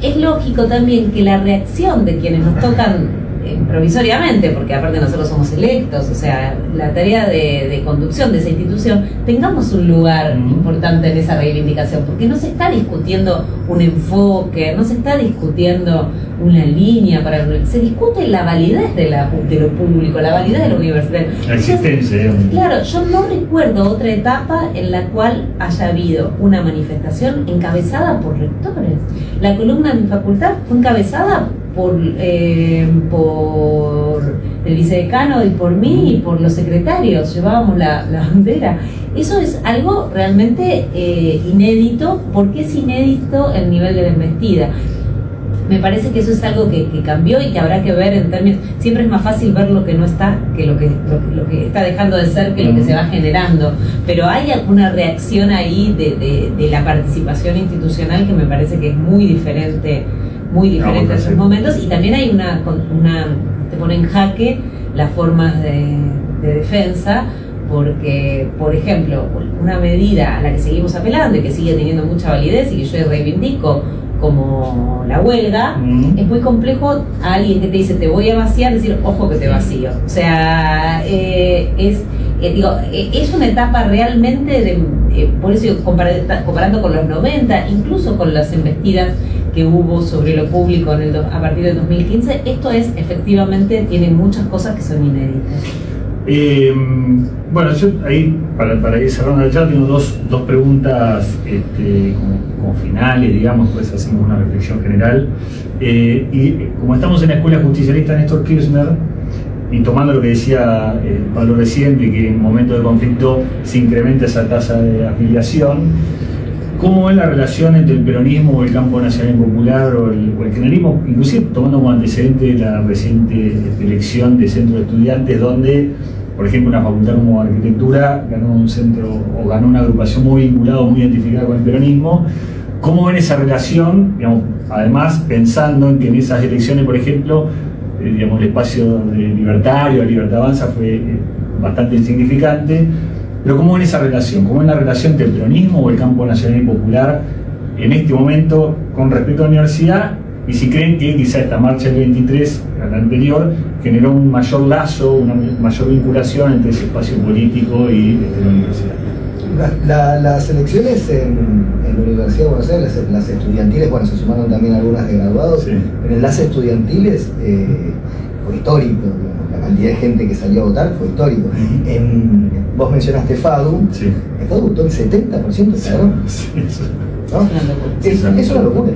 es lógico también que la reacción de quienes nos tocan provisoriamente, porque aparte nosotros somos electos, o sea, la tarea de conducción de esa institución, tengamos un lugar importante en esa reivindicación, porque no se está discutiendo un enfoque, no se está discutiendo una línea se discute la validez de lo público, la validez de lo universitario. La existencia. Claro, yo no recuerdo otra etapa en la cual haya habido una manifestación encabezada por rectores. La columna de mi facultad fue encabezada por el vicedecano y por mí y por los secretarios, llevábamos la bandera. Eso es algo realmente inédito. ¿Por qué es inédito el nivel de la embestida? Me parece que eso es algo que cambió y que habrá que ver en términos. Siempre es más fácil ver lo que no está que lo que está dejando de ser que lo que se va generando. Pero hay alguna reacción ahí de la participación institucional que me parece que es muy diferente en esos momentos, y también hay te pone en jaque las formas de defensa, porque, por ejemplo, una medida a la que seguimos apelando y que sigue teniendo mucha validez y que yo reivindico, como la huelga, es muy complejo a alguien que te dice te voy a vaciar, decir ojo que te vacío. O sea, es una etapa realmente por eso comparando con los 90, incluso con las embestidas que hubo sobre lo público a partir del 2015, esto es efectivamente, tiene muchas cosas que son inéditas. Bueno, yo ahí, para ir cerrando el chat, tengo dos preguntas como finales, digamos, pues hacemos una reflexión general. Y como estamos en la Escuela Justicialista Néstor Kirchner, y tomando lo que decía Pablo recién, de que en momentos de conflicto se incrementa esa tasa de afiliación, ¿cómo es la relación entre el peronismo o el campo nacional y popular o el kirchnerismo, inclusive tomando como antecedente la reciente elección de centro de estudiantes, donde, por ejemplo, una facultad como arquitectura ganó un centro o ganó una agrupación muy vinculada, muy identificada con el peronismo? ¿Cómo ven esa relación, digamos, además pensando en que en esas elecciones, por ejemplo, digamos, el espacio de libertario, de Libertad Avanza fue bastante insignificante, pero ¿cómo ven esa relación? ¿Cómo ven la relación entre el peronismo o el campo nacional y popular en este momento con respecto a la universidad? Y si creen que quizá esta marcha del 23, la anterior, generó un mayor lazo, una mayor vinculación entre ese espacio político y la universidad. Las elecciones en la Universidad de Buenos Aires, las estudiantiles, bueno, se sumaron también algunas de graduados, sí. Pero en las estudiantiles fue histórico, digamos, la cantidad de gente que salió a votar fue histórico. Vos mencionaste FADU, Sí. el FADU votó el 70% de padrón. Sí, ¿No? Es una locura.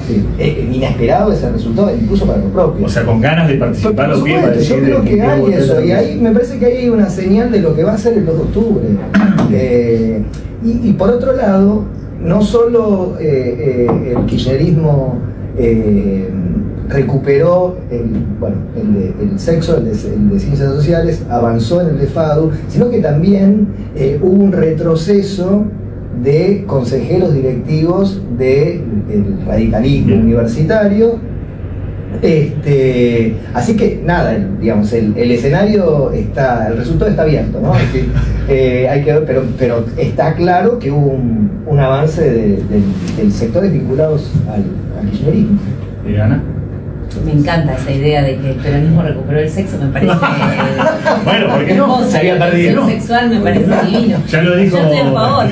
Sí. Inesperado ese resultado, incluso para los propios. O sea, con ganas de participar, Por supuesto, yo creo que hay eso, y ahí me parece que hay una señal de lo que va a ser el 2 de octubre. Y por otro lado, no solo el kirchnerismo recuperó el sexo, el de ciencias sociales, avanzó en el de FADU, sino que también hubo un retroceso de consejeros directivos del radicalismo universitario. Así que nada, digamos, el escenario está, el resultado está abierto, ¿no? Es decir, hay que ver, pero está claro que hubo un avance de sectores vinculados al kirchnerismo. Ana. Me encanta esa idea de que el peronismo recuperó el sexo, me parece bueno, ¿por qué no? hermoso. Se había La perdido, ¿no? sexual me parece divino. Ya lo dijo. Yo estoy a favor.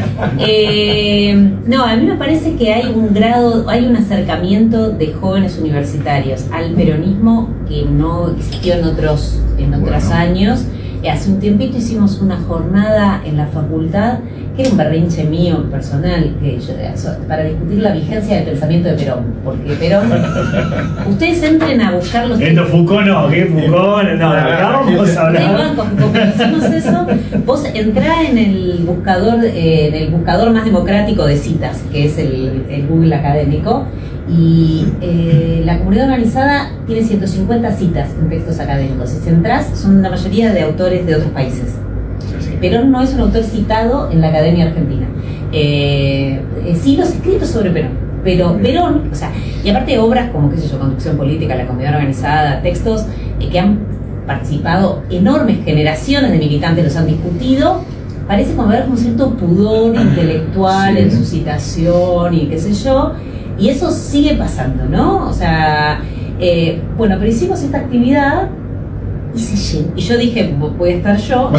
No, a mí me parece que hay un acercamiento de jóvenes universitarios al peronismo que no existió en otros años. Hace un tiempito hicimos una jornada en la facultad, que era un berrinche mío personal, para discutir la vigencia del pensamiento de Perón. Porque Perón, ustedes entren a buscar los... Esto Foucault no, ¿qué Foucault? No, acá vamos a hablar. Como hicimos eso, vos entrá en el buscador más democrático de citas, que es el Google académico, y la comunidad organizada tiene 150 citas en textos académicos. Si entrás, son la mayoría de autores de otros países. Perón no es un autor citado en la Academia Argentina. Sí, los escritos sobre Perón. Pero Perón, o sea, y aparte de obras como, qué sé yo, Conducción Política, La Comunidad Organizada, textos que han participado enormes generaciones de militantes, los han discutido, parece como haber un cierto pudor intelectual en su citación y qué sé yo, y eso sigue pasando, ¿no? O sea, bueno, pero hicimos esta actividad y se llenó. Y yo dije, voy a estar yo, mi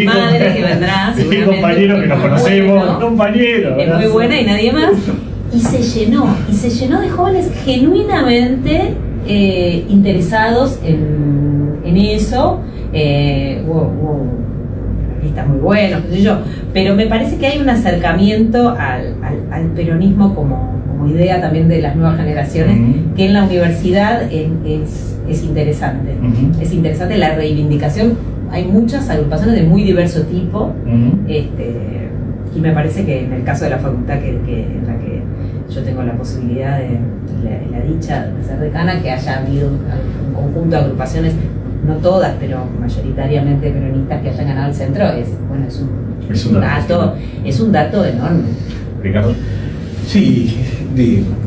madre que vendrá, seguramente. Mi compañero que nos conocemos, bueno, compañero. Es muy buena y nadie más. Y se llenó de jóvenes genuinamente interesados en eso. Está muy bueno, qué sé yo, pero me parece que hay un acercamiento al peronismo como idea también de las nuevas generaciones, que en la universidad es interesante. Es interesante la reivindicación. Hay muchas agrupaciones de muy diverso tipo, y me parece que en el caso de la facultad en la que yo tengo la posibilidad la dicha de ser decana, que haya habido un conjunto de agrupaciones, no todas, pero mayoritariamente peronistas, que hayan ganado el centro, es un dato enorme. Ricardo. Sí,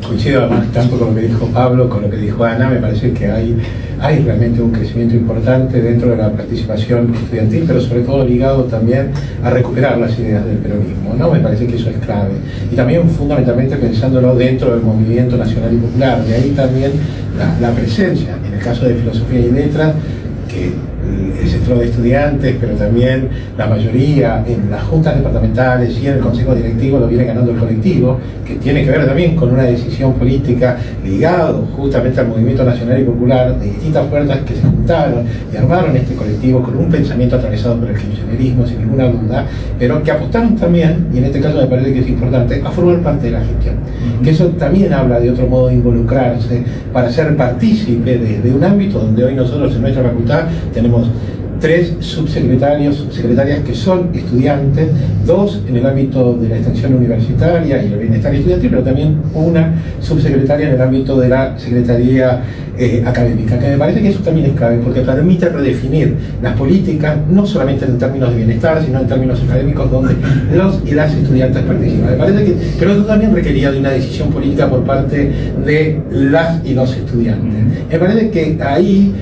coincido además tanto con lo que dijo Pablo, con lo que dijo Ana. Me parece que hay realmente un crecimiento importante dentro de la participación estudiantil, pero sobre todo ligado también a recuperar las ideas del peronismo, ¿no? Me parece que eso es clave. Y también fundamentalmente pensándolo dentro del movimiento nacional y popular. De ahí también la presencia, en el caso de Filosofía y Letras, que el centro de estudiantes, pero también la mayoría en las juntas departamentales y en el consejo directivo lo viene ganando el colectivo, que tiene que ver también con una decisión política ligado justamente al movimiento nacional y popular de distintas fuerzas que se juntaron y armaron este colectivo con un pensamiento atravesado por el kirchnerismo, sin ninguna duda, pero que apostaron también, y en este caso me parece que es importante, a formar parte de la gestión. Que eso también habla de otro modo de involucrarse para ser partícipe de un ámbito donde hoy nosotros en nuestra facultad tenemos 3 subsecretarias que son estudiantes, 2 en el ámbito de la extensión universitaria y el bienestar estudiantil, pero también una subsecretaria en el ámbito de la Secretaría académica, que me parece que eso también es clave, porque permite redefinir las políticas, no solamente en términos de bienestar, sino en términos académicos, donde los y las estudiantes participan. Me parece que, pero eso también requería de una decisión política por parte de las y los estudiantes. Me parece que ahí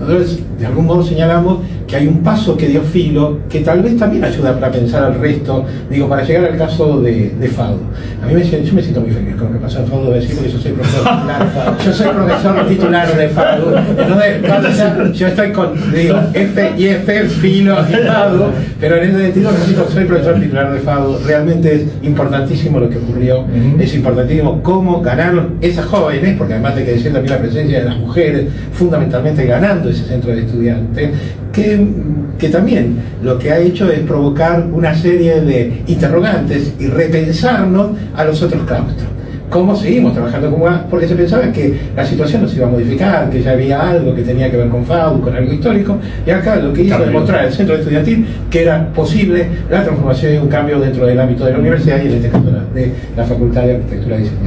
nosotros de algún modo señalamos que hay un paso que dio Filo, que tal vez también ayuda para pensar al resto, digo, para llegar al caso de Faudo. A mí yo me siento muy feliz con lo que pasó en Faudo, decir, porque yo soy profesor titular, yo soy profesor titular de Faudo, entonces yo estoy con, digo, F y F, Filo y Faudo, pero en ese sentido soy profesor titular de Faudo. Realmente es importantísimo lo que ocurrió, es importantísimo cómo ganaron esas jóvenes, porque además hay que decir también la presencia de las mujeres, fundamentalmente ganando ese centro de estudiantes, que también lo que ha hecho es provocar una serie de interrogantes y repensarnos a los otros claustros. ¿Cómo seguimos trabajando como porque se pensaba que la situación no se iba a modificar, que ya había algo que tenía que ver con FAU, con algo histórico, y acá lo que hizo es demostrar el centro estudiantil que era posible la transformación y un cambio dentro del ámbito de la universidad y en este caso de la Facultad de Arquitectura y Diseño.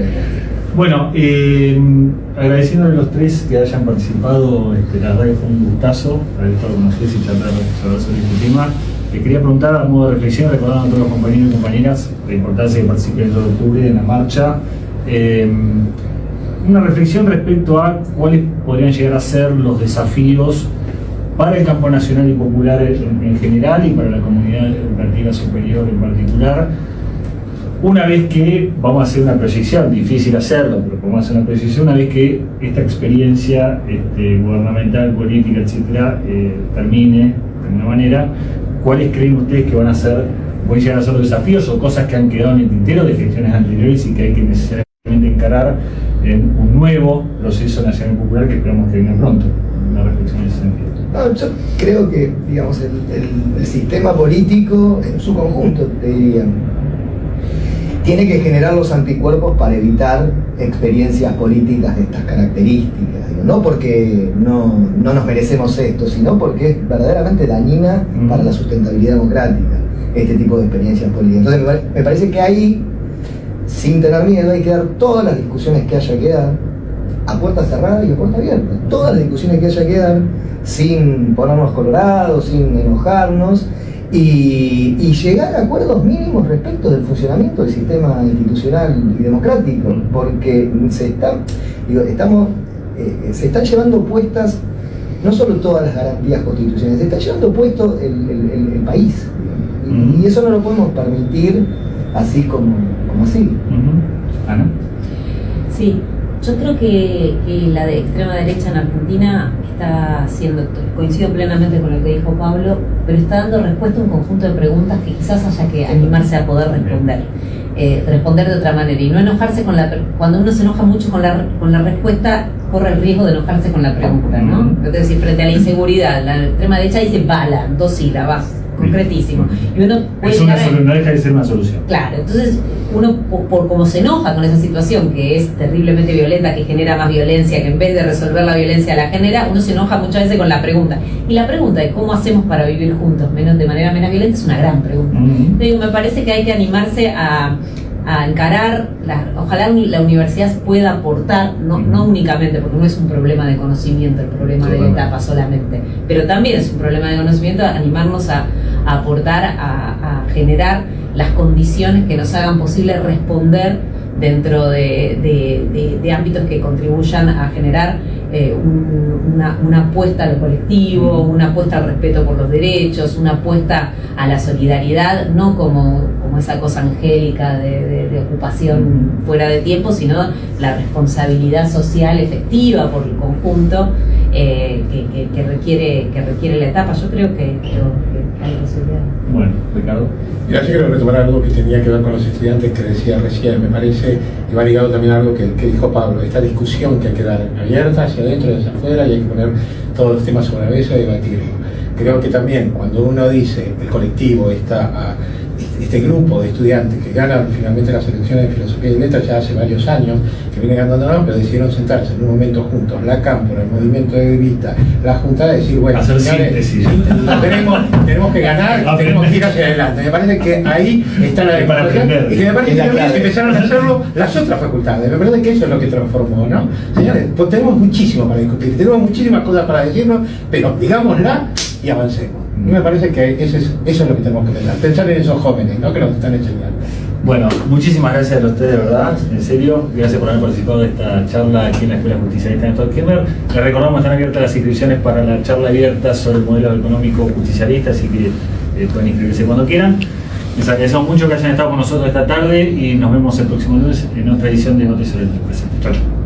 Bueno, agradeciéndole a los 3 que hayan participado, la verdad que fue un gustazo haber estado con ustedes y charlar sobre este tema. Les quería preguntar a modo de reflexión, recordando a todos los compañeros y compañeras la importancia de participar el 2 de octubre en la marcha. Una reflexión respecto a cuáles podrían llegar a ser los desafíos para el campo nacional y popular en general y para la comunidad educativa superior en particular. Una vez que vamos a hacer una proyección, difícil hacerlo, pero vamos a hacer una proyección, una vez que esta experiencia gubernamental, política, etcétera, termine de alguna manera, ¿cuáles creen ustedes que van a llegar a ser los desafíos o cosas que han quedado en el tintero de gestiones anteriores y que hay que necesariamente encarar en un nuevo proceso nacional y popular que esperamos que venga pronto? Una reflexión en ese sentido. No, yo creo que, digamos, el sistema político en su conjunto, te diría, tiene que generar los anticuerpos para evitar experiencias políticas de estas características. Digo, no porque no nos merecemos esto, sino porque es verdaderamente dañina para la sustentabilidad democrática este tipo de experiencias políticas. Entonces me parece que ahí, sin tener miedo, hay que dar todas las discusiones que haya que dar a puerta cerrada y a puerta abierta. Todas las discusiones que haya que dar sin ponernos colorados, sin enojarnos, y llegar a acuerdos mínimos respecto del funcionamiento del sistema institucional y democrático, porque se están llevando puestas no solo todas las garantías constitucionales, se está llevando puesto el país, y eso no lo podemos permitir así como así. Ana. Sí, yo creo que la de extrema derecha en Argentina está haciendo, coincido plenamente con lo que dijo Pablo, pero está dando respuesta a un conjunto de preguntas que quizás haya que animarse a poder responder de otra manera y no enojarse cuando uno se enoja mucho con la respuesta, corre el riesgo de enojarse con la pregunta, ¿no? Es decir, frente a la inseguridad, la extrema derecha dice bala, 2 sílabas, concretísimo. Y uno puede no deja de ser una solución. Claro, entonces uno por cómo se enoja con esa situación que es terriblemente violenta, que genera más violencia, que en vez de resolver la violencia la genera, uno se enoja muchas veces con la pregunta. Y la pregunta de cómo hacemos para vivir juntos de manera menos violenta es una gran pregunta. Digo, me parece que hay que animarse a encarar, ojalá la universidad pueda aportar, no únicamente, porque no es un problema de conocimiento, el problema de la etapa solamente, pero también es un problema de conocimiento, animarnos a aportar, a generar las condiciones que nos hagan posible responder dentro de ámbitos que contribuyan a generar una apuesta a lo colectivo, una apuesta al respeto por los derechos, una apuesta a la solidaridad, no como esa cosa angélica de ocupación fuera de tiempo, sino la responsabilidad social efectiva por el conjunto que requiere la etapa. Yo creo que hay posibilidad. Bueno, Ricardo. Yo quiero retomar algo que tenía que ver con los estudiantes que decía recién. Me parece que va ligado también a algo que dijo Pablo, esta discusión que hay que dar abierta hacia adentro y hacia afuera, y hay que poner todos los temas sobre la mesa y debatirlo. Creo que también cuando uno dice el colectivo está este grupo de estudiantes que ganan finalmente las elecciones de Filosofía y Letras ya hace varios años, que vienen ganando, pero decidieron sentarse en un momento juntos, la Cámpora, el Movimiento de Vista, la Junta, de decir, bueno, hacer señores, síntesis. tenemos que ganar, tenemos que ir hacia adelante. Me parece que ahí está la democracia, y que me parece que también empezaron a hacerlo las otras facultades. Me parece que eso es lo que transformó, ¿no? Señores, pues tenemos muchísimo para discutir, tenemos muchísimas cosas para decirnos, pero digámosla y avancemos. Me parece que eso es lo que tenemos que pensar en esos jóvenes, ¿no?, que nos están enseñando. Bueno, muchísimas gracias a ustedes, de verdad, en serio. Gracias por haber participado de esta charla aquí en la Escuela Justicialista Néstor Kirchner. Les recordamos que están abiertas las inscripciones para la charla abierta sobre el modelo económico justicialista, así que pueden inscribirse cuando quieran. Les agradecemos mucho que hayan estado con nosotros esta tarde y nos vemos el próximo lunes en otra edición de Noticias del Presente. Chao.